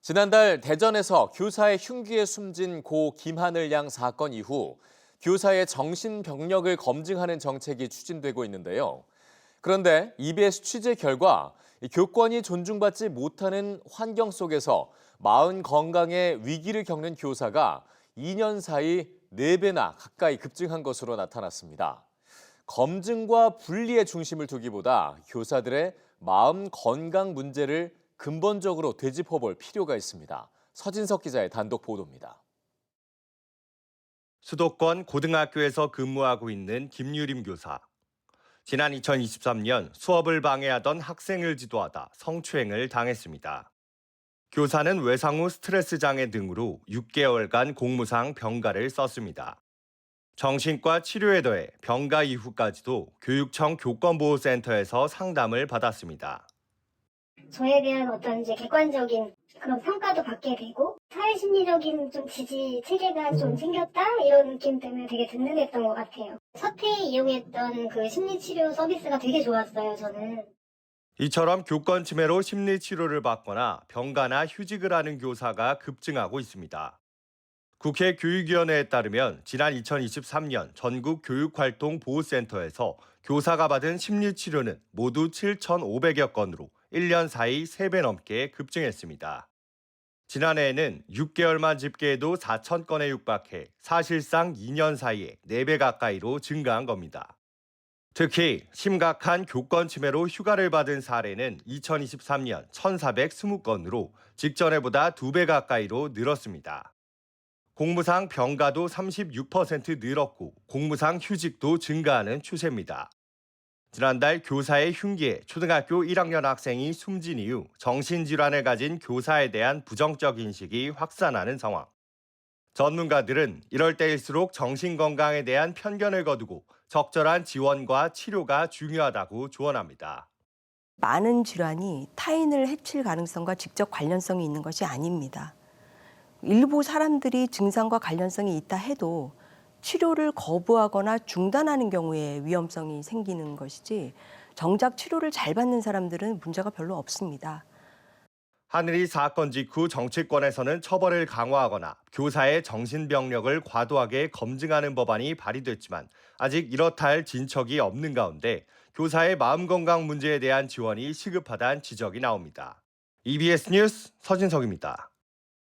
지난달 대전에서 교사의 흉기에 숨진 고 김하늘 양 사건 이후 교사의 정신병력을 검증하는 정책이 추진되고 있는데요. 그런데 EBS 취재 결과 교권이 존중받지 못하는 환경 속에서 마음 건강에 위기를 겪는 교사가 2년 사이 4배나 가까이 급증한 것으로 나타났습니다. 검증과 분리의 중심을 두기보다 교사들의 마음 건강 문제를 근본적으로 되짚어볼 필요가 있습니다. 서진석 기자의 단독 보도입니다. 수도권 고등학교에서 근무하고 있는 김유림 교사. 지난 2023년 수업을 방해하던 학생을 지도하다 성추행을 당했습니다. 교사는 외상 후 스트레스 장애 등으로 6개월간 공무상 병가를 썼습니다. 정신과 치료에 더해 병가 이후까지도 교육청 교권보호센터에서 상담을 받았습니다. 저에 대한 어떤 이제 객관적인 그런 평가도 받게 되고 사회심리적인 좀 지지 체계가 좀 생겼다 이런 느낌 때문에 되게 든든했던 것 같아요. 서태에 이용했던 그 심리치료 서비스가 되게 좋았어요, 저는. 이처럼 교권 침해로 심리 치료를 받거나 병가나 휴직을 하는 교사가 급증하고 있습니다. 국회 교육위원회에 따르면 지난 2023년 전국 교육활동보호센터에서 교사가 받은 심리치료는 모두 7,500여 건으로 1년 사이 3배 넘게 급증했습니다. 지난해에는 6개월만 집계해도 4,000건에 육박해 사실상 2년 사이에 4배 가까이로 증가한 겁니다. 특히 심각한 교권 침해로 휴가를 받은 사례는 2023년 1,420건으로 직전해보다 2배 가까이로 늘었습니다. 공무상 병가도 36% 늘었고 공무상 휴직도 증가하는 추세입니다. 지난달 교사의 흉기에 초등학교 1학년 학생이 숨진 이후 정신질환을 가진 교사에 대한 부정적 인식이 확산하는 상황. 전문가들은 이럴 때일수록 정신건강에 대한 편견을 거두고 적절한 지원과 치료가 중요하다고 조언합니다. 많은 질환이 타인을 해칠 가능성과 직접 관련성이 있는 것이 아닙니다. 일부 사람들이 증상과 관련성이 있다 해도 치료를 거부하거나 중단하는 경우에 위험성이 생기는 것이지 정작 치료를 잘 받는 사람들은 문제가 별로 없습니다. 하늘이 사건 직후 정치권에서는 처벌을 강화하거나 교사의 정신병력을 과도하게 검증하는 법안이 발의됐지만 아직 이렇다 할 진척이 없는 가운데 교사의 마음건강 문제에 대한 지원이 시급하다는 지적이 나옵니다. EBS 뉴스 서진석입니다.